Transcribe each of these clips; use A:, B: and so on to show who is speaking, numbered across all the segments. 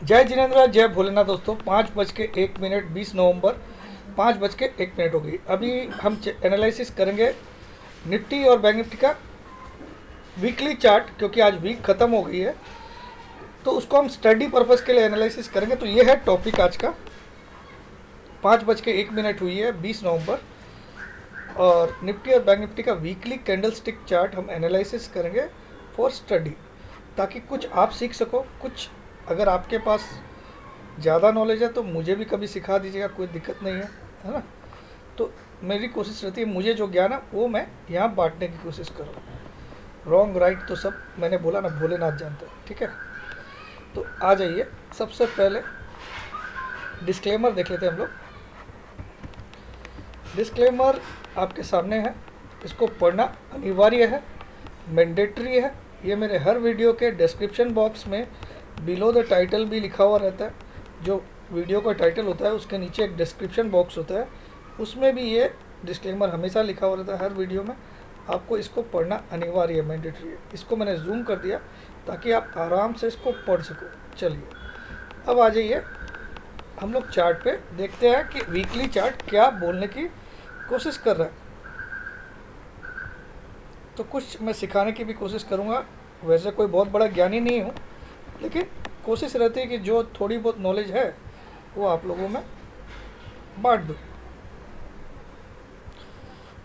A: जय जिनेन्द्र, जय भोलेनाथ। दोस्तों 5:01 20 नवंबर 5:01 हो गई। अभी हम एनालिसिस करेंगे निफ्टी और बैंक निफ्टी का वीकली चार्ट, क्योंकि आज वीक ख़त्म हो गई है तो उसको हम स्टडी पर्पज़ के लिए एनालिसिस करेंगे। तो ये है टॉपिक आज का। 5:01 हुई है 20 नवंबर, और निफ्टी और बैंक निफ्टी का वीकली कैंडल स्टिक चार्ट हम एनालिसिस करेंगे फॉर स्टडी, ताकि कुछ आप सीख सको। कुछ अगर आपके पास ज़्यादा नॉलेज है तो मुझे भी कभी सिखा दीजिएगा, कोई दिक्कत नहीं है ना। तो मेरी कोशिश रहती है मुझे जो ज्ञान है वो मैं यहाँ बांटने की कोशिश करूँ। रॉन्ग राइट तो सब मैंने बोला ना, भोलेनाथ जानते हैं, ठीक है। तो आ जाइए, सबसे पहले डिस्क्लेमर देख लेते हैं हम लोग। डिस्क्लेमर आपके सामने है, इसको पढ़ना अनिवार्य है, मैंडेटरी है। ये मेरे हर वीडियो के डिस्क्रिप्शन बॉक्स में बिलो द टाइटल भी लिखा हुआ रहता है। जो वीडियो का टाइटल होता है उसके नीचे एक डिस्क्रिप्शन बॉक्स होता है, उसमें भी ये डिस्क्लेमर हमेशा लिखा हुआ रहता है हर वीडियो में। आपको इसको पढ़ना अनिवार्य है, मैंडेटरी है। इसको मैंने जूम कर दिया ताकि आप आराम से इसको पढ़ सको। चलिए अब आ जाइए, हम लोग चार्ट पे देखते हैं कि वीकली चार्ट क्या बोलने की कोशिश कर रहा है। तो कुछ मैं सिखाने की भी कोशिश करूँगा। वैसे कोई बहुत बड़ा ज्ञानी नहीं हूँ, लेकिन कोशिश रहती है कि जो थोड़ी बहुत नॉलेज है वो आप लोगों में बांट दूँ।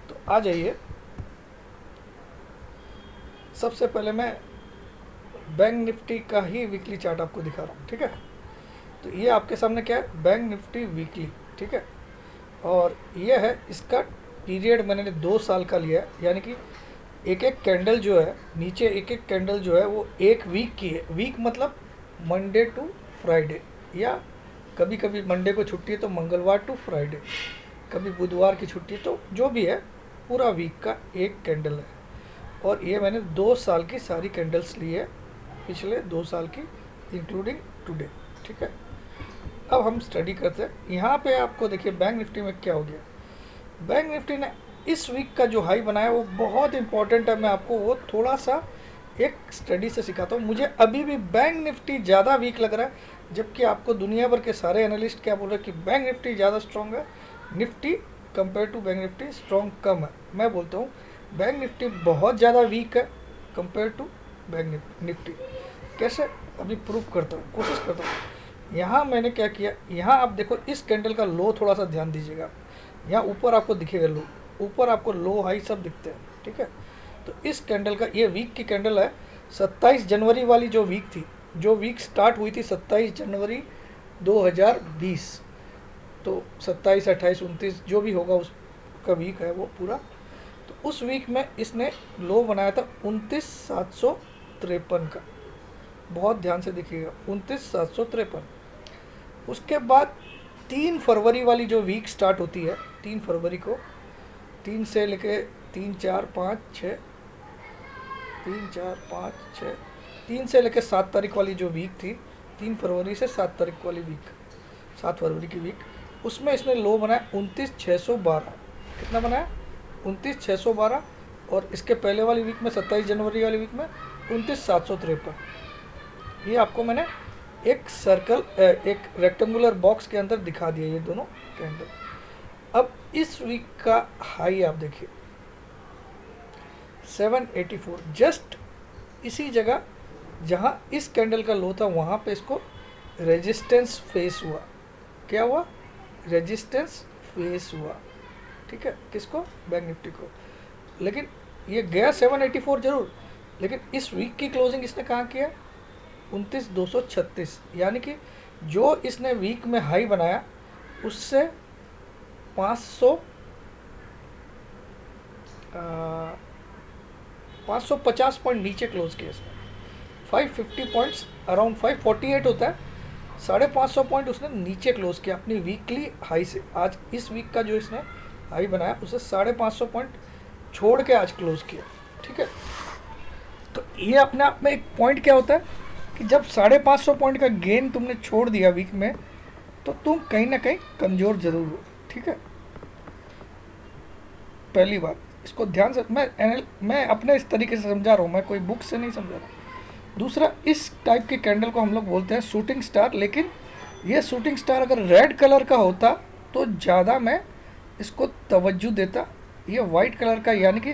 A: तो आ जाइए, सबसे पहले मैं बैंक निफ्टी का ही वीकली चार्ट आपको दिखा रहा हूँ, ठीक है। तो ये आपके सामने क्या है, बैंक निफ्टी वीकली, ठीक है। और ये है इसका पीरियड, मैंने 2 साल का लिया है, यानी कि एक एक कैंडल जो है नीचे, एक एक कैंडल जो है वो एक वीक की है। वीक मतलब मंडे टू फ्राइडे, या कभी कभी मंडे को छुट्टी है तो मंगलवार टू फ्राइडे, कभी बुधवार की छुट्टी, तो जो भी है पूरा वीक का एक कैंडल है। और ये मैंने 2 साल की सारी कैंडल्स ली है, पिछले 2 साल की इंक्लूडिंग टुडे, ठीक है। अब हम स्टडी करते हैं। यहाँ पे आपको देखिए बैंक निफ्टी में क्या हो गया। बैंक निफ्टी ने इस वीक का जो हाई बनाया वो बहुत इंपॉर्टेंट है। मैं आपको वो थोड़ा सा एक स्टडी से सिखाता हूँ। मुझे अभी भी बैंक निफ्टी ज़्यादा वीक लग रहा है, जबकि आपको दुनिया भर के सारे एनालिस्ट क्या बोल रहे हैं कि बैंक निफ्टी ज़्यादा स्ट्रॉन्ग है, Nifty compare to bank Nifty strong कम है। मैं बोलता हूँ बैंक निफ्टी बहुत ज़्यादा वीक है कंपेयर टू बैंक निफ्टी। कैसे, अभी प्रूव करता हूँ, कोशिश करता हूँ। यहाँ मैंने क्या किया, यहाँ आप देखो इस कैंडल का लो थोड़ा सा ध्यान दीजिएगा। यहाँ ऊपर आपको दिखेगा लो, ऊपर आपको लो हाई सब दिखते हैं, ठीक है। तो इस कैंडल का, ये वीक की कैंडल है। 27 जनवरी वाली जो वीक थी, जो वीक स्टार्ट हुई थी 27 जनवरी 2020, तो 27, 28, 29 जो भी होगा उसका वीक है वो पूरा। तो उस वीक में इसने लो बनाया था 29,753 का। बहुत ध्यान से देखिएगा, 29,753। उसके बाद 3 फरवरी वाली जो वीक स्टार्ट होती है, 3 फरवरी को, 3 से लेके 3, 4, 5, 6, 3, 4, 5, 6, 3 से लेके 7 तारीख वाली जो वीक थी, 3 फरवरी से 7 तारीख वाली वीक, 7 फरवरी की वीक, उसमें इसने लो बनाया 29,612। कितना बनाया, 29,612। और इसके पहले वाली वीक में, 27 जनवरी वाली वीक में 29,753। ये आपको मैंने एक सर्कल, एक रेक्टेंगुलर बॉक्स के अंदर दिखा दिया ये दोनों कैंडल। अब इस वीक का हाई आप देखिए 784, जस्ट इसी जगह जहां इस कैंडल का लो था वहां पे इसको रेजिस्टेंस फेस हुआ। क्या हुआ, रेजिस्टेंस फेस हुआ, ठीक है। किसको, बैंक निफ्टी को। लेकिन ये गया 784 जरूर, लेकिन इस वीक की क्लोजिंग इसने कहाँ किया, 29,236। यानी कि जो इसने वीक में हाई बनाया उससे 550 पॉइंट नीचे क्लोज किया इसने। 550 पॉइंट्स, अराउंड 548 होता है, 550 पॉइंट उसने नीचे क्लोज किया अपनी वीकली हाई से। आज इस वीक का जो इसने हाई बनाया उसे 550 पॉइंट छोड़ के आज क्लोज किया, ठीक है। तो ये अपने आप में एक पॉइंट क्या होता है कि जब 550 पॉइंट का गेन तुमने छोड़ दिया वीक में, तो तुम कहीं ना कहीं कमज़ोर जरूर हो, ठीक है। पहली बात, इसको ध्यान से मैं अपने इस तरीके से समझा रहा हूँ, मैं कोई बुक से नहीं समझा रहा हूँ। दूसरा, इस टाइप के कैंडल को हम लोग बोलते हैं शूटिंग स्टार, लेकिन ये शूटिंग स्टार अगर रेड कलर का होता तो ज़्यादा मैं इसको तवज्जो देता। ये वाइट कलर का, यानी कि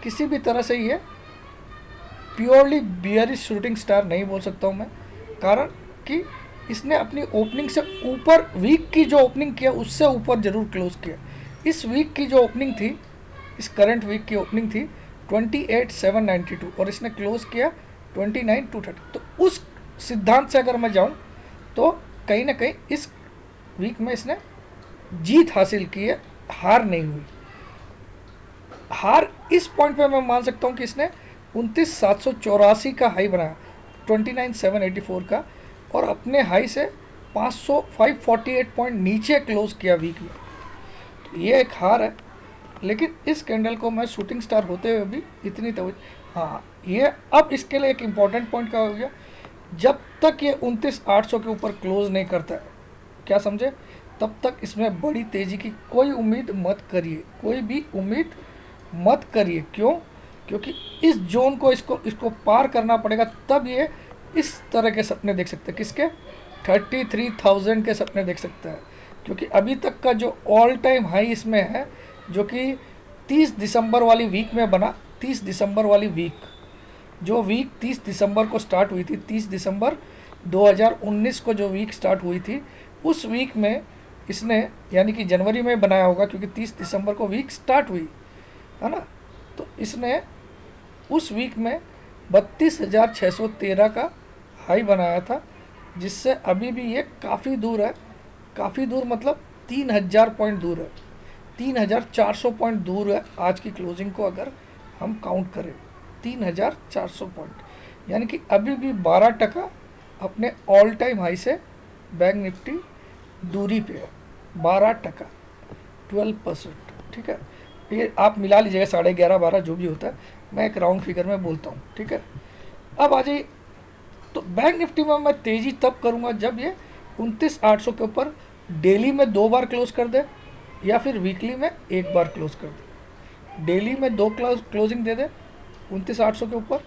A: किसी भी तरह से ये प्योरली बियरिश शूटिंग स्टार नहीं बोल सकता हूँ मैं, कारण कि इसने अपनी ओपनिंग से ऊपर, वीक की जो ओपनिंग किया उससे ऊपर ज़रूर क्लोज किया। इस वीक की जो ओपनिंग थी, इस करंट वीक की ओपनिंग थी 28,792 और इसने क्लोज किया 29,230। तो उस सिद्धांत से अगर मैं जाऊं तो कहीं ना कहीं इस वीक में इसने जीत हासिल की है, हार नहीं हुई। हार इस पॉइंट पे मैं मान सकता हूं कि इसने 29,784 का हाई बनाया, 29,784 का, और अपने हाई से 548 पॉइंट नीचे क्लोज किया वीक में। तो ये एक हार है, लेकिन इस कैंडल को मैं शूटिंग स्टार होते हुए भी इतनी हाँ, ये अब इसके लिए एक इम्पॉर्टेंट पॉइंट क्या हो गया, जब तक ये 29,800 के ऊपर क्लोज नहीं करता है, क्या समझे, तब तक इसमें बड़ी तेज़ी की कोई उम्मीद मत करिए, कोई भी उम्मीद मत करिए। क्यों? क्योंकि इस जोन को इसको पार करना पड़ेगा, तब ये इस तरह के सपने देख सकते हैं। किसके? 33,000 के सपने देख सकता है, क्योंकि अभी तक का जो ऑल टाइम हाई इसमें है, जो कि 30 दिसंबर वाली वीक में बना। 30 दिसंबर वाली वीक, जो वीक 30 दिसंबर को स्टार्ट हुई थी, 30 दिसंबर 2019 को जो वीक स्टार्ट हुई थी, उस वीक में इसने, यानी कि जनवरी में बनाया होगा, क्योंकि 30 दिसंबर को वीक स्टार्ट हुई है ना, तो इसने उस वीक में 32,613 का हाई बनाया था, जिससे अभी भी ये काफ़ी दूर है। काफ़ी दूर मतलब 3,000 पॉइंट दूर है, 3,400 पॉइंट दूर है आज की क्लोजिंग को अगर हम काउंट करें, 3,400 पॉइंट, यानी कि अभी भी 12% अपने ऑल टाइम हाई से बैंक निफ्टी दूरी पे है, 12%, 12%। ठीक है, ये आप मिला लीजिएगा, 11.5 12 जो भी होता है, मैं एक राउंड फिगर में बोलता हूँ। ठीक है, अब आ जाइए, तो बैंक निफ्टी में मैं तेज़ी तब करूँगा जब ये 29,800 के ऊपर डेली में 2 बार क्लोज कर दे, या फिर वीकली में 1 बार क्लोज कर दे। डेली में 2 क्लोजिंग दे दे 29,800 के ऊपर,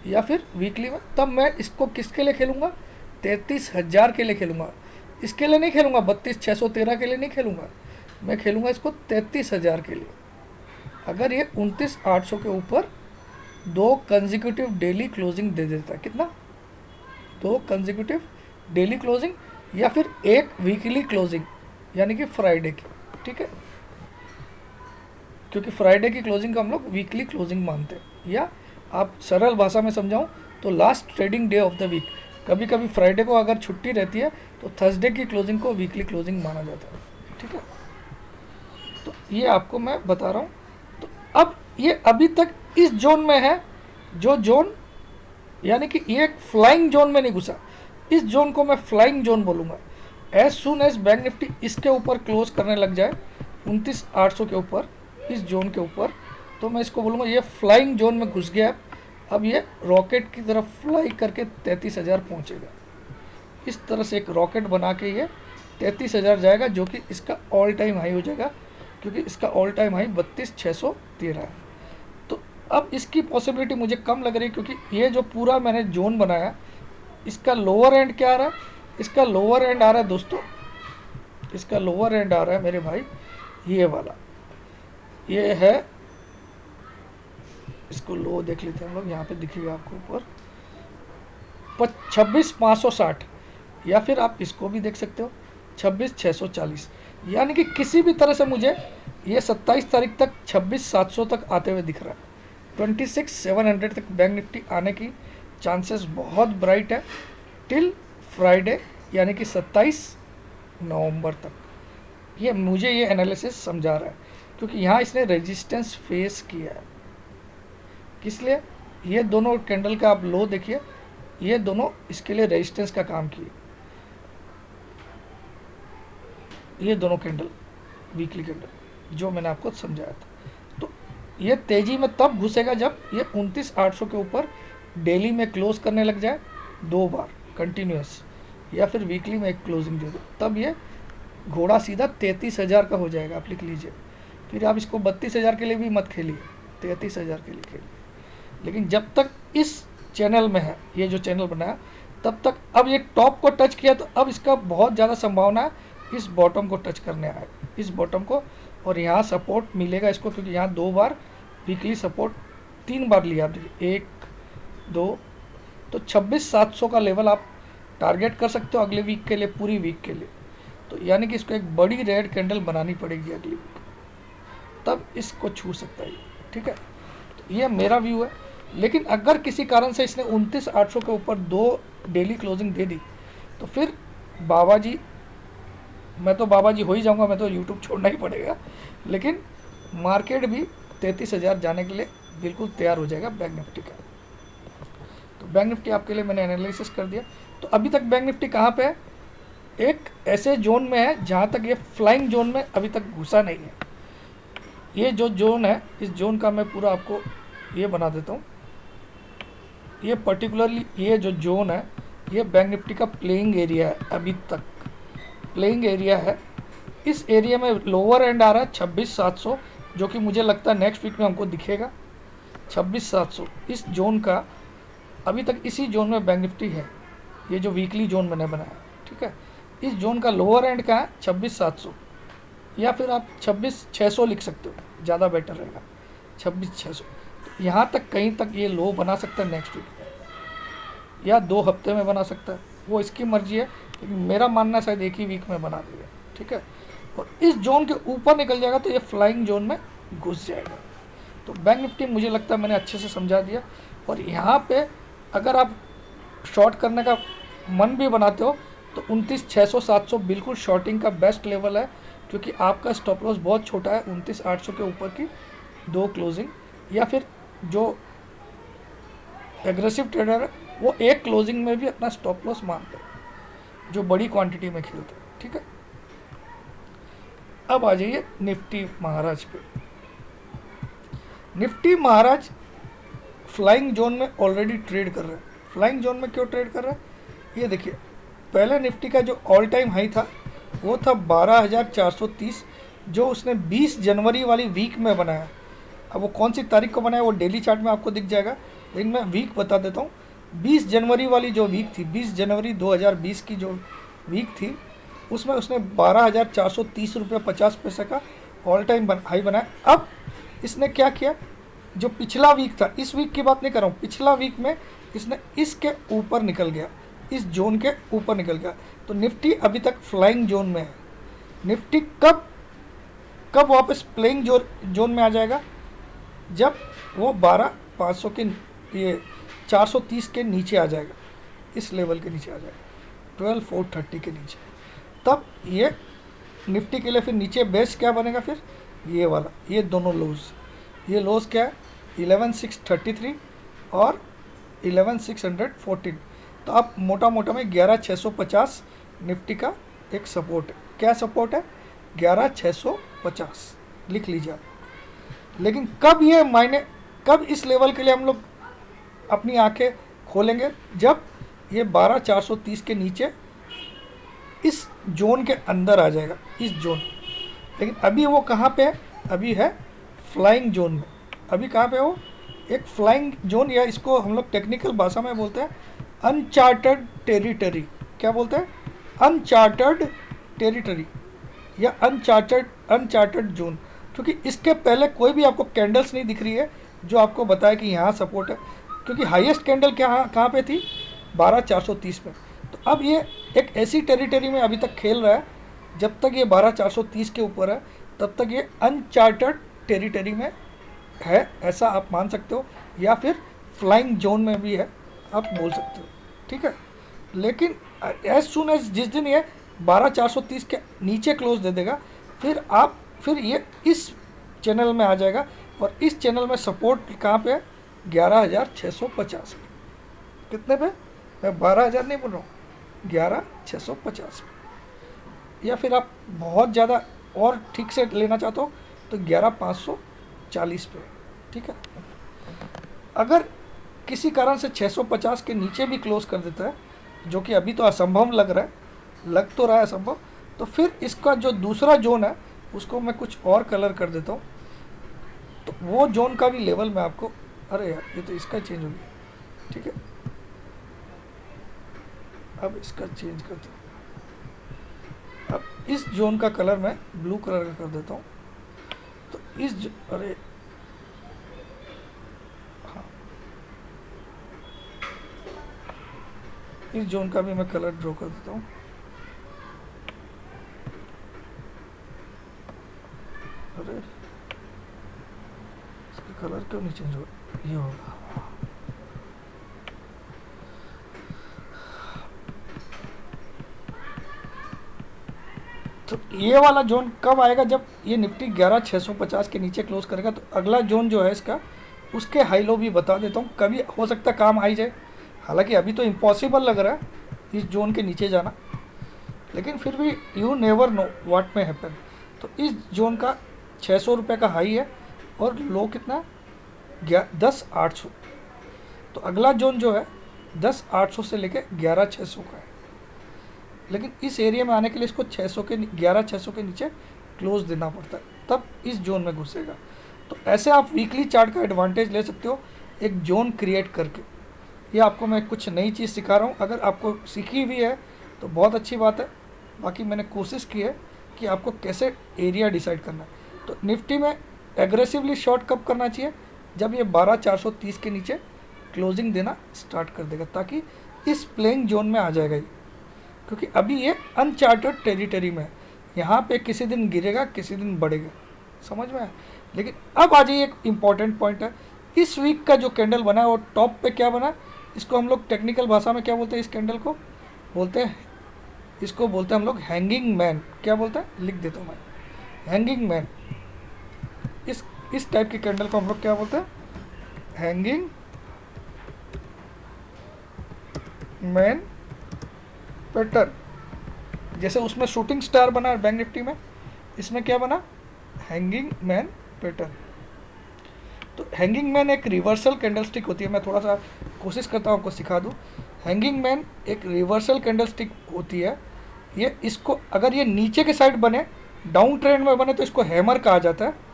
A: या फिर वीकली में, तब मैं इसको किसके लिए खेलूँगा? 33,000 के लिए खेलूँगा। इसके लिए नहीं खेलूँगा, 32,613 के लिए नहीं खेलूँगा, मैं खेलूँगा इसको 33,000 के लिए। अगर ये 29,800 के ऊपर 2 कंसेक्यूटिव डेली क्लोजिंग दे देता है, कितना? 2 कंसेक्यूटिव डेली क्लोजिंग, या फिर 1 वीकली क्लोजिंग, यानी कि फ्राइडे की। ठीक है, क्योंकि फ्राइडे की क्लोजिंग को हम लोग वीकली क्लोजिंग मानते हैं, या आप सरल भाषा में समझाऊं तो last trading day of the week. कभी कभी फ्राइडे को अगर छुट्टी रहती है तो थर्सडे की क्लोजिंग को वीकली क्लोजिंग माना जाता है। ठीक है, तो ये आपको मैं बता रहा हूँ। तो अब ये अभी तक इस जोन में है, जो जोन, यानी कि ये एक फ्लाइंग जोन में नहीं घुसा, इस जोन को मैं फ्लाइंग जोन बोलूँगा। As soon as bank Nifty इसके ऊपर क्लोज करने लग जाए 29,800 के ऊपर, इस जोन के ऊपर, तो मैं इसको बोलूँगा ये फ्लाइंग जोन में घुस गया। अब ये रॉकेट की तरफ फ्लाई करके 33,000 पहुँचेगा। इस तरह से एक रॉकेट बना के ये 33,000 जाएगा, जो कि इसका ऑल टाइम हाई हो जाएगा, क्योंकि इसका ऑल टाइम हाई 32,613 है। तो अब इसकी पॉसिबिलिटी मुझे कम लग रही है, क्योंकि ये जो पूरा मैंने जोन बनाया, इसका लोअर एंड क्या आ रहा है? इसका लोअर एंड आ रहा है दोस्तों, इसका लोअर एंड आ रहा है मेरे भाई, ये वाला, ये है, इसको लो देख लेते हैं हम लोग, यहाँ पे दिखेगा आपको ऊपर 26,560, या फिर आप इसको भी देख सकते हो 26,640। यानी कि किसी भी तरह से मुझे ये 27 तारीख तक 26,700 तक आते हुए दिख रहा है। 26,700 तक बैंक निफ्टी आने की चांसेस बहुत ब्राइट है, टिल फ्राइडे, यानी कि 27 नवंबर तक। ये मुझे ये एनालिसिस समझा रहा है, क्योंकि यहाँ इसने रेजिस्टेंस फेस किया है। किस लिए? ये दोनों कैंडल का आप लो देखिए, ये दोनों इसके लिए रेजिस्टेंस का काम किए, ये दोनों कैंडल, वीकली कैंडल जो मैंने आपको समझाया था। तो ये तेज़ी में तब घुसेगा जब ये 29,800 के ऊपर डेली में क्लोज करने लग जाए 2 बार कंटिन्यूस, या फिर वीकली में एक क्लोजिंग दे दो, तब ये घोड़ा सीधा 33,000 का हो जाएगा। आप लिख लीजिए, फिर आप इसको 32,000 के लिए भी मत खेलिए, 33,000 के लिए खेलिए। लेकिन जब तक इस चैनल में है, ये जो चैनल बनाया तब तक। अब ये टॉप को टच किया तो अब इसका बहुत ज़्यादा संभावना है इस बॉटम को टच करने आए, इस बॉटम को, और यहाँ सपोर्ट मिलेगा इसको, क्योंकि यहाँ 2 बार वीकली सपोर्ट 3 बार लिया, देखिए 1 2, तो 26,700 का लेवल आप टारगेट कर सकते हो अगले वीक के लिए, पूरी वीक के लिए। तो यानी कि इसको एक बड़ी रेड कैंडल बनानी पड़ेगी अगली वीक, तब इसको छू सकता है, ठीक है। तो ये मेरा व्यू है। लेकिन अगर किसी कारण से इसने 29,800 के ऊपर 2 डेली क्लोजिंग दे दी तो फिर बाबा जी, मैं तो बाबा जी हो ही जाऊंगा, मैं तो यूट्यूब छोड़ना ही पड़ेगा। लेकिन मार्केट भी 33,000 जाने के लिए बिल्कुल तैयार हो जाएगा बैंक निफ्टी का। तो बैंक निफ्टी आपके लिए मैंने एनालिसिस कर दिया। तो अभी तक बैंक निफ्टी कहाँ पे है, एक ऐसे जोन में है जहाँ तक ये फ्लाइंग जोन में अभी तक घुसा नहीं है। ये जो जोन है, इस जोन का मैं पूरा आपको ये बना देता हूँ। ये पर्टिकुलरली ये जो जोन है, ये बैंक निफ्टी का प्लेइंग एरिया है, अभी तक प्लेइंग एरिया है। इस एरिया में लोअर एंड आ रहा है 26,700, जो कि मुझे लगता है नेक्स्ट वीक में हमको दिखेगा 26,700। इस जोन का अभी तक इसी जोन में बैंक निफ्टी है, ये जो वीकली जोन मैंने बनाया, ठीक है। इस जोन का लोअर एंड का है 26,700, या फिर आप 26,600 लिख सकते हो, ज़्यादा बेटर रहेगा 26,600। तो यहाँ तक कहीं तक ये लो बना सकता है नेक्स्ट वीक में, या 2 हफ्ते में बना सकता है, वो इसकी मर्जी है। लेकिन मेरा मानना है शायद 1 ही वीक में बना देगा, ठीक है। और इस जोन के ऊपर निकल जाएगा तो ये फ्लाइंग जोन में घुस जाएगा। तो बैंक निफ्टी मुझे लगता है मैंने अच्छे से समझा दिया। और यहाँ पे अगर आप शॉर्ट करने का मन भी बनाते हो तो 29,600-700 बिल्कुल शॉर्टिंग का बेस्ट लेवल है, क्योंकि आपका स्टॉप लॉस बहुत छोटा है, 29,800 के ऊपर की 2 क्लोजिंग, या फिर जो एग्रेसिव ट्रेडर है वो 1 क्लोजिंग में भी अपना स्टॉप लॉस मानते हैं, जो बड़ी क्वांटिटी में खेलते हैं, ठीक है। अब आ जाइए निफ्टी महाराज पे। निफ्टी महाराज फ्लाइंग जोन में ऑलरेडी ट्रेड कर रहे हैं। फ्लाइंग जोन में क्यों ट्रेड कर रहा है, ये देखिए। पहले निफ्टी का जो ऑल टाइम हाई था वो था 12,430, जो उसने 20 जनवरी वाली वीक में बनाया। अब वो कौन सी तारीख को बनाया वो डेली चार्ट में आपको दिख जाएगा, लेकिन मैं वीक बता देता हूँ। 20 जनवरी वाली जो वीक थी, 20 जनवरी 2020 की जो वीक थी, उसमें उसने 12,430 रुपये 50 पैसे का ऑल टाइम हाई बनाया। अब इसने क्या किया, जो पिछला वीक था, इस वीक की बात नहीं कर रहा हूँ, पिछला वीक में इसने इसके ऊपर निकल गया, इस जोन के ऊपर निकल गया। तो निफ्टी अभी तक फ्लाइंग जोन में है। निफ्टी कब वापस प्लेइंग जोन में आ जाएगा, जब वो 12,500 के, ये 430 के नीचे आ जाएगा, इस लेवल के नीचे आ जाएगा, 12,430 के नीचे। तब ये निफ्टी के लिए फिर नीचे बेस क्या बनेगा, फिर ये वाला, ये दोनों लोज, ये लोज क्या है 11,633 और 11,614। तो आप मोटा मोटा में 11,650 निफ्टी का एक सपोर्ट है। क्या सपोर्ट है, 11,650 लिख लीजिए आप। लेकिन कब इस लेवल के लिए हम लोग अपनी आंखें खोलेंगे, जब ये 12,430 के नीचे इस जोन के अंदर आ जाएगा, इस जोन। लेकिन अभी वो कहाँ पे है, अभी है फ्लाइंग जोन में। अभी कहाँ पे हो, एक फ्लाइंग जोन, या इसको हम लोग टेक्निकल भाषा में बोलते हैं अनचार्टर्ड टेरिटरी। क्या बोलते हैं, अनचार्टर्ड टेरिटरी या अनचार्टर्ड जोन। क्योंकि इसके पहले कोई भी आपको कैंडल्स नहीं दिख रही है जो आपको बताए कि यहाँ सपोर्ट है, क्योंकि हाईएस्ट कैंडल कहाँ पे थी, 12,430 में। तो अब ये एक ऐसी टेरिटरी में अभी तक खेल रहा है, जब तक ये 12,430 के ऊपर है तब तक ये अनचार्टर्ड टेरिटरी में है, ऐसा आप मान सकते हो, या फिर फ्लाइंग जोन में भी है, आप बोल सकते हो, ठीक है। लेकिन एज सुन एज जिस दिन ये 12,430 के नीचे क्लोज दे देगा, फिर ये इस चैनल में आ जाएगा। और इस चैनल में सपोर्ट कहाँ पे है, 11,650 पे। कितने पे, मैं 12,000 नहीं बोल रहा हूँ, 11,650 पे। या फिर आप बहुत ज़्यादा और ठीक से लेना चाहते हो तो 11,540 पे, ठीक है। अगर किसी कारण से 650 के नीचे भी क्लोज कर देता है, जो कि अभी तो असंभव लग रहा है, लग तो रहा है असंभव, तो फिर इसका जो दूसरा जोन है उसको मैं कुछ और कलर कर देता हूँ। तो वो जोन का भी लेवल मैं आपको, अरे यार ये तो इसका चेंज हो गया, ठीक है, अब इसका चेंज करते हैं। अब इस जोन का कलर मैं ब्लू कलर का कर देता हूँ। तो अरे हाँ, इस जोन का भी मैं कलर ड्रॉ कर देता हूँ। अरे इसका कलर क्यों नहीं चेंज हुआ, ये होगा। तो ये वाला जोन कब आएगा, जब ये निफ्टी 11,650 के नीचे क्लोज करेगा। तो अगला जोन जो है इसका, उसके हाई लो भी बता देता हूँ, कभी हो सकता है काम आ ही जाए। हालांकि अभी तो इम्पॉसिबल लग रहा है इस जोन के नीचे जाना, लेकिन फिर भी यू नेवर नो व्हाट में हैपन। तो इस जोन का 600 रुपये का हाई है और लो कितना, 10,800। तो अगला जोन जो है 10,800 से लेके 11,600 का है, लेकिन इस एरिया में आने के लिए इसको 600 के 11,600 के नीचे क्लोज देना पड़ता है, तब इस जोन में घुसेगा। तो ऐसे आप वीकली चार्ट का एडवांटेज ले सकते हो एक जोन क्रिएट करके। ये आपको मैं कुछ नई चीज़ सिखा रहा हूँ, अगर आपको सीखी हुई है तो बहुत अच्छी बात है। बाकी मैंने कोशिश की है कि आपको कैसे एरिया डिसाइड करना है। तो निफ्टी में एग्रेसिवली शॉर्ट कब करना चाहिए, जब ये 12,430 के नीचे क्लोजिंग देना स्टार्ट कर देगा, ताकि इस प्लेइंग जोन में आ जाएगा ये। क्योंकि अभी ये अनचार्टेड टेरिटरी में है, यहाँ पे किसी दिन गिरेगा किसी दिन बढ़ेगा, समझ में आया। लेकिन अब आ जाइए, एक इम्पॉर्टेंट पॉइंट है, इस वीक का जो कैंडल बना है वो टॉप पे क्या बना है, इसको हम लोग टेक्निकल भाषा में क्या बोलते हैं, इस कैंडल को बोलते हैं, इसको बोलते हैं हम लोग हैंगिंग मैन। क्या बोलते हैं, लिख देता हूँ मैं, हैंगिंग मैन। इस टाइप के कैंडल को हम लोग क्या बोलते हैं, हैंगिंग मैन पैटर्न। जैसे उसमें शूटिंग स्टार बना बैंक निफ्टी में, इसमें क्या बना, हैंगिंग मैन पैटर्न। तो हैंगिंग मैन एक रिवर्सल कैंडलस्टिक होती है, मैं थोड़ा सा कोशिश करता हूँ आपको सिखा दूँ। हैंगिंग मैन एक रिवर्सल कैंडलस्टिक होती है। ये इसको अगर ये नीचे के साइड बने, डाउन ट्रेंड में बने, तो इसको हैमर कहा जाता है।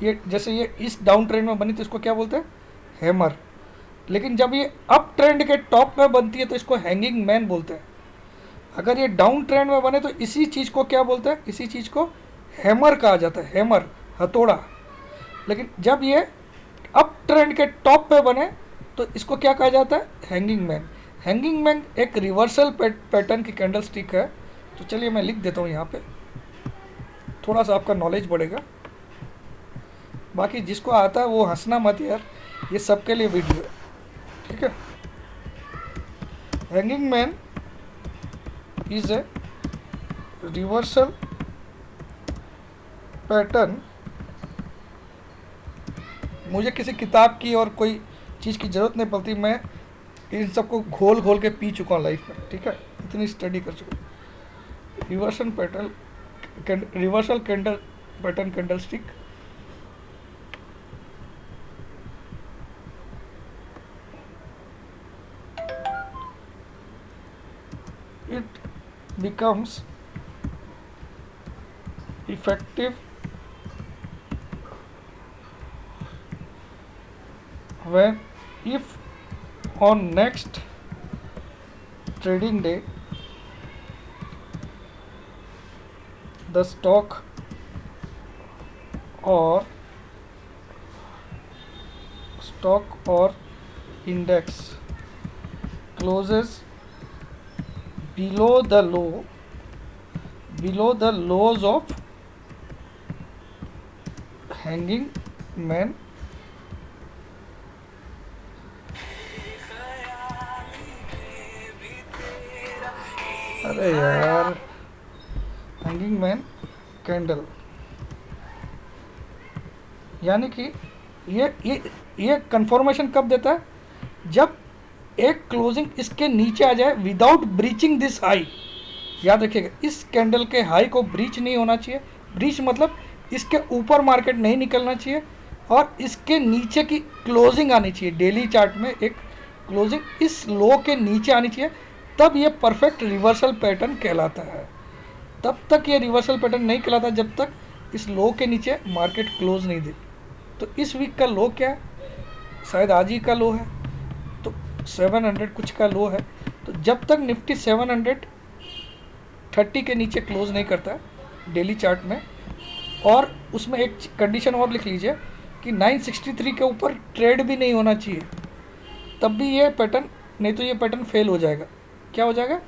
A: ये जैसे ये इस डाउन ट्रेंड में बनी तो इसको क्या बोलते हैं, हैमर। लेकिन जब ये अप ट्रेंड के टॉप में बनती है तो इसको हैंगिंग मैन बोलते हैं। अगर ये डाउन ट्रेंड में बने तो इसी चीज़ को क्या बोलते हैं, इसी चीज़ को हैमर कहा जाता है, हैमर, हथौड़ा। लेकिन जब ये अप ट्रेंड के टॉप पे बने तो इसको क्या कहा जाता है, हैंगिंग मैन। हैंगिंग मैन एक रिवर्सल पैटर्न की कैंडल स्टिक है। तो चलिए मैं लिख देता हूँ यहाँ पे, थोड़ा सा आपका नॉलेज बढ़ेगा। बाकी जिसको आता है वो हंसना मत यार, ये सबके लिए वीडियो है, ठीक है। Hanging man is a reversal pattern. मुझे किसी किताब की और कोई चीज़ की ज़रूरत नहीं पड़ती, मैं इन सबको घोल घोल के पी चुका हूँ लाइफ में, ठीक है, इतनी स्टडी कर चुका हूँ। Reversal candle pattern candle stick, it becomes effective when, if on next trading day the stock or index closes below the lows of hanging man. अरे यार, हैंगिंग मैन कैंडल, यानी कि ये कंफर्मेशन कब देता है, जब एक क्लोजिंग इसके नीचे आ जाए विदाउट ब्रीचिंग दिस हाई। याद रखिएगा, इस कैंडल के हाई को ब्रीच नहीं होना चाहिए। ब्रीच मतलब इसके ऊपर मार्केट नहीं निकलना चाहिए और इसके नीचे की क्लोजिंग आनी चाहिए। डेली चार्ट में एक क्लोजिंग इस लो के नीचे आनी चाहिए, तब ये परफेक्ट रिवर्सल पैटर्न कहलाता है। तब तक ये रिवर्सल पैटर्न नहीं कहलाता जब तक इस लो के नीचे मार्केट क्लोज नहीं दे। तो इस वीक का लो क्या है, शायद आज ही का लो है। तो 700 कुछ का लो है। तो जब तक निफ्टी 730 के नीचे क्लोज नहीं करता है डेली चार्ट में, और उसमें एक कंडीशन और लिख लीजिए कि 963 के ऊपर ट्रेड भी नहीं होना चाहिए, तब भी ये पैटर्न, नहीं तो ये पैटर्न फेल हो जाएगा। क्या हो जाएगा?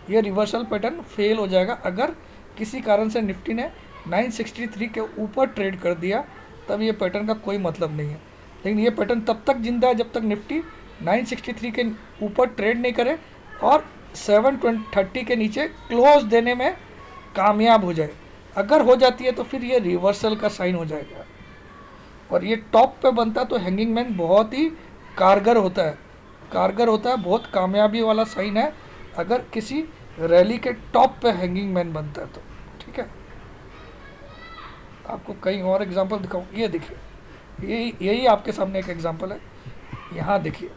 A: ये रिवर्सल पैटर्न फेल हो जाएगा। अगर किसी कारण से निफ्टी ने 963 के ऊपर ट्रेड कर दिया, तब ये पैटर्न का कोई मतलब नहीं है। लेकिन ये पैटर्न तब तक जिंदा है जब तक निफ्टी 963 के ऊपर ट्रेड नहीं करे और 730 के नीचे क्लोज देने में कामयाब हो जाए। अगर हो जाती है तो फिर ये रिवर्सल का साइन हो जाएगा, और ये टॉप पे बनता है तो हैंगिंग मैन बहुत ही कारगर होता है, बहुत कामयाबी वाला साइन है अगर किसी रैली के टॉप पे हैंगिंग मैन बनता है तो। ठीक है, आपको कई और एग्जांपल दिखाऊं। ये देखिए, यही आपके सामने एक एग्जांपल है। यहाँ देखिए,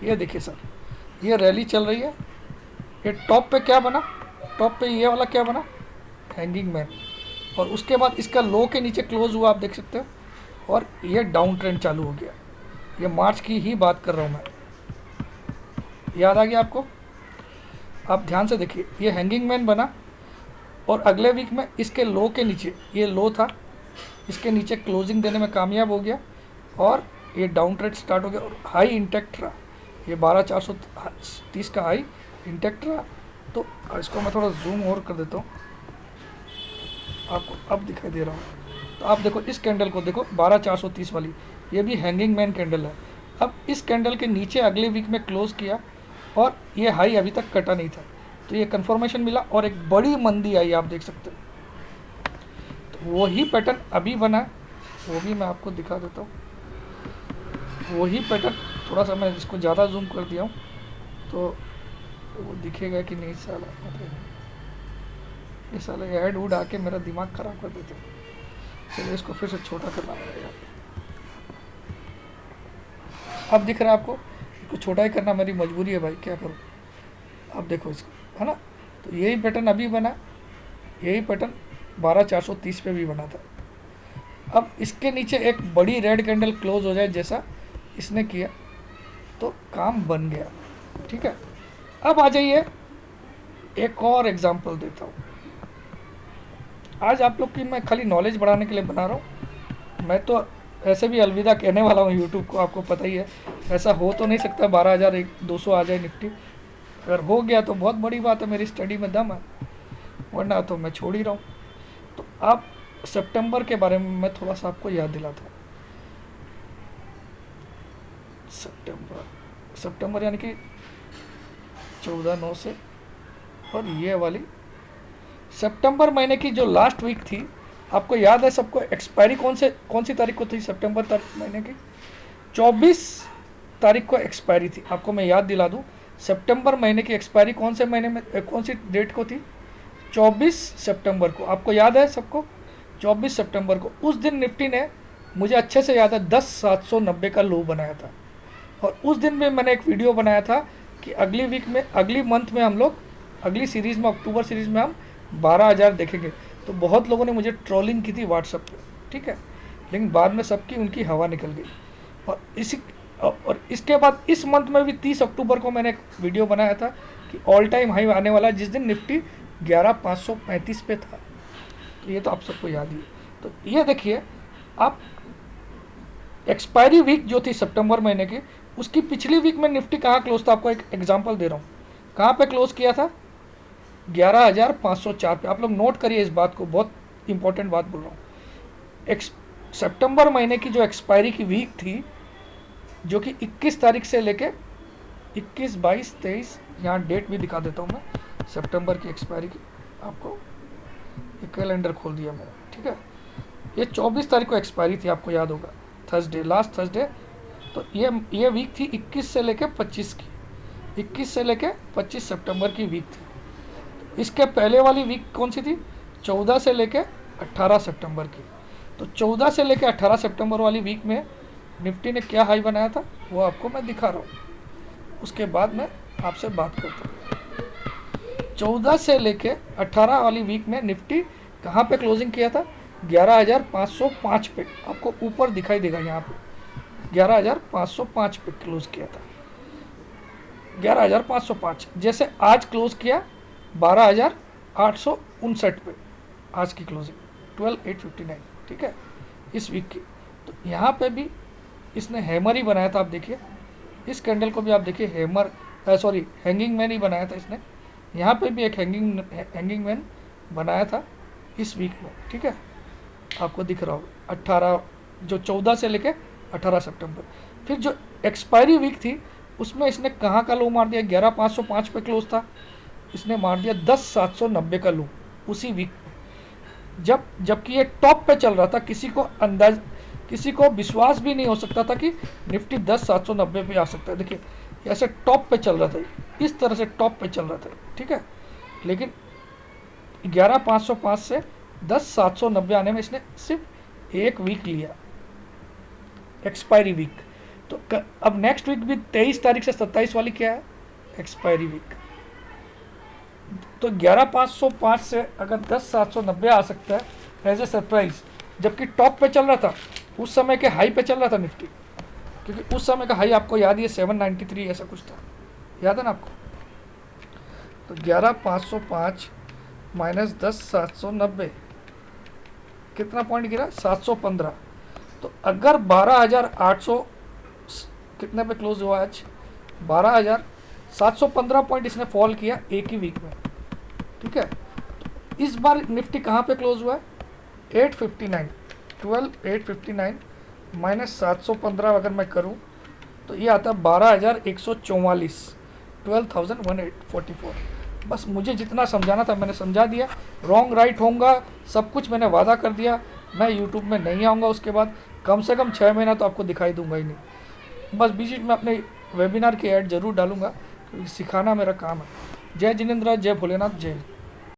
A: ये देखिए सर, ये रैली चल रही है, ये टॉप पे क्या बना? टॉप पे ये वाला क्या बना? Hanging man. और उसके बाद इसका लो के नीचे क्लोज हुआ, आप देख सकते हो, और ये डाउन ट्रेंड चालू हो गया। ये मार्च की ही बात कर रहा हूँ मैं, याद आ गया आपको? आप ध्यान से देखिए, ये हैंगिंग मैन बना और अगले वीक में इसके लो के नीचे, ये लो था, इसके नीचे क्लोजिंग देने में कामयाब हो गया और ये डाउन ट्रेंड स्टार्ट हो गया और हाई इंटैक्ट रहा। ये 12,430 का हाई इंटैक्ट रहा। तो इसको मैं थोड़ा जूम और कर देता हूँ, आपको अब दिखाई दे रहा हूँ। तो आप देखो इस कैंडल को, देखो 12,430 वाली, ये भी हैंगिंग मैन कैंडल है। अब इस कैंडल के नीचे अगले वीक में क्लोज किया और ये हाई अभी तक कटा नहीं था, तो ये कंफर्मेशन मिला और एक बड़ी मंदी आई, आप देख सकते हो। तो वही पैटर्न अभी बना, वो भी मैं आपको दिखा देता हूँ। वही पैटर्न, थोड़ा सा मैं इसको ज़्यादा जूम कर दिया हूँ तो वो दिखेगा कि नहीं। साला ये साले ऐड उड आके मेरा दिमाग ख़राब कर देते। चलिए इसको फिर से छोटा करना पड़ेगा। अब दिख रहा है आपको? इसको छोटा ही करना मेरी मजबूरी है भाई, क्या करूँ। अब देखो इसको, है ना? तो यही पैटर्न अभी बना, यही पैटर्न 12,430 पे भी बना था। अब इसके नीचे एक बड़ी रेड कैंडल क्लोज हो जाए जैसा इसने किया तो काम बन गया। ठीक है, अब आ जाइए, एक और एग्जांपल देता हूँ। आज आप लोग की मैं खाली नॉलेज बढ़ाने के लिए बना रहा हूँ। मैं तो ऐसे भी अलविदा कहने वाला हूँ यूट्यूब को, आपको पता ही है। ऐसा हो तो नहीं सकता 12,200 आ जाए निफ्टी। अगर हो गया तो बहुत बड़ी बात है, मेरी स्टडी में दम है, वरना तो मैं छोड़ ही रहा हूँ। तो आप सितंबर के बारे में मैं थोड़ा सा आपको याद दिलाता हूँ। सितंबर यानी कि 14/9 से, और ये वाली सितंबर महीने की जो लास्ट वीक थी, आपको याद है सबको? एक्सपायरी कौन सी तारीख को थी? सितंबर महीने की 24 तारीख को एक्सपायरी थी। आपको मैं याद दिला दूं, सितंबर महीने की एक्सपायरी कौन से महीने में, कौन सी डेट को थी? 24 सितंबर को। आपको याद है सबको? 24 सितंबर को। उस दिन निफ्टी ने, मुझे अच्छे से याद है, 10,790 का लो बनाया था। और उस दिन में मैंने एक वीडियो बनाया था कि अगली वीक में, अगली मंथ में हम लोग, अगली सीरीज़ में, अक्टूबर सीरीज़ में हम 12,000 देखेंगे। तो बहुत लोगों ने मुझे ट्रोलिंग की थी व्हाट्सएप पे, ठीक है, लेकिन बाद में सबकी उनकी हवा निकल गई। और इसके बाद इस मंथ में भी 30 अक्टूबर को मैंने एक वीडियो बनाया था कि ऑल टाइम हाई आने वाला है, जिस दिन निफ्टी 11,535 पे था। तो ये तो आप सबको याद ही है। तो ये देखिए आप, एक्सपायरी वीक जो थी सितंबर महीने की, उसकी पिछली वीक में निफ्टी कहाँ क्लोज था? आपको एक एग्जांपल दे रहा हूँ, कहाँ पे क्लोज किया था? 11,504 पे। आप लोग नोट करिए इस बात को, बहुत इंपॉर्टेंट बात बोल रहा हूँ। सितंबर महीने की जो एक्सपायरी की वीक थी, जो कि 21 तारीख से लेके 21, 22, 23, यहाँ डेट भी दिखा देता हूँ मैं सितंबर की एक्सपायरी की आपको। ये कैलेंडर खोल दिया मैंने, ठीक है। ये 24 तारीख को एक्सपायरी थी, आपको याद होगा, थर्सडे, लास्ट थर्सडे। तो ये वीक थी 21 से लेके 25 की, 21 से लेके 25 सितंबर की वीक थी। इसके पहले वाली वीक कौन सी थी? 14 से लेके 18 सितंबर की। तो 14 से लेके 18 सितंबर वाली वीक में निफ्टी ने क्या हाई बनाया था, वो आपको मैं दिखा रहा हूँ। उसके बाद मैं आपसे बात करता हूँ। 14 से लेके 18 वाली वीक में निफ्टी कहाँ पे क्लोजिंग किया था? 11,505 पे। आपको ऊपर दिखाई देगा यहाँ पे 11,505 पे क्लोज किया था। 11,505। जैसे आज क्लोज किया 12,859 पे, आज की क्लोजिंग 12,859, ठीक है, इस वीक की। तो यहाँ पे भी इसने हैमर ही बनाया था, आप देखिए इस कैंडल को भी आप देखिए हैमर, सॉरी हैंगिंग मैन ही बनाया था इसने। यहाँ पे भी एक हैंगिंग मैन बनाया था इस वीक में, ठीक है, आपको दिख रहा होगा 18, जो 14 से लेके 18 सितंबर। फिर जो एक्सपायरी वीक थी उसमें इसने कहाँ का लो मार दिया, 11,505 पे क्लोज था, इसने मार दिया 10,790 का लो उसी वीक में। जबकि ये टॉप पे चल रहा था, किसी को विश्वास भी नहीं हो सकता था कि निफ्टी 10,790 पे आ सकता है। देखिए ऐसे टॉप पे चल रहा था, इस तरह से टॉप पे चल रहा था, ठीक है, लेकिन 11,505 से 10,790 आने में इसने सिर्फ एक वीक लिया, एक्सपायरी वीक। तो अब नेक्स्ट वीक भी 23 तारीख से 27 वाली क्या है, एक्सपायरी वीक। तो 11,505 से अगर 10,790 आ सकता है एज ए सरप्राइज, जबकि टॉप पे चल रहा था, उस समय के हाई पे चल रहा था निफ्टी, क्योंकि उस समय का हाई आपको याद ही है 793 ऐसा कुछ था, याद है ना आपको। तो 11,505 माइनस 10,790 कितना पॉइंट गिरा, 715। तो अगर 12,800 कितने पे क्लोज हुआ आज, 12,715 पॉइंट इसने फॉल किया एक ही वीक में, ठीक है। तो इस बार निफ्टी कहाँ पे क्लोज हुआ है, 859, 12,859 माइनस 715 अगर मैं करूँ तो ये आता है 12,144, 12,144। बस मुझे जितना समझाना था मैंने समझा दिया, रॉन्ग राइट होगा सब कुछ मैंने वादा कर दिया। मैं यूट्यूब में नहीं आऊँगा उसके बाद, कम से कम 6 महीना तो आपको दिखाई दूंगा ही नहीं। बस बीच में अपने वेबिनार की ऐड जरूर डालूंगा, क्योंकि सिखाना मेरा काम है। जय जिनेंद्र, जय भोलेनाथ, जय।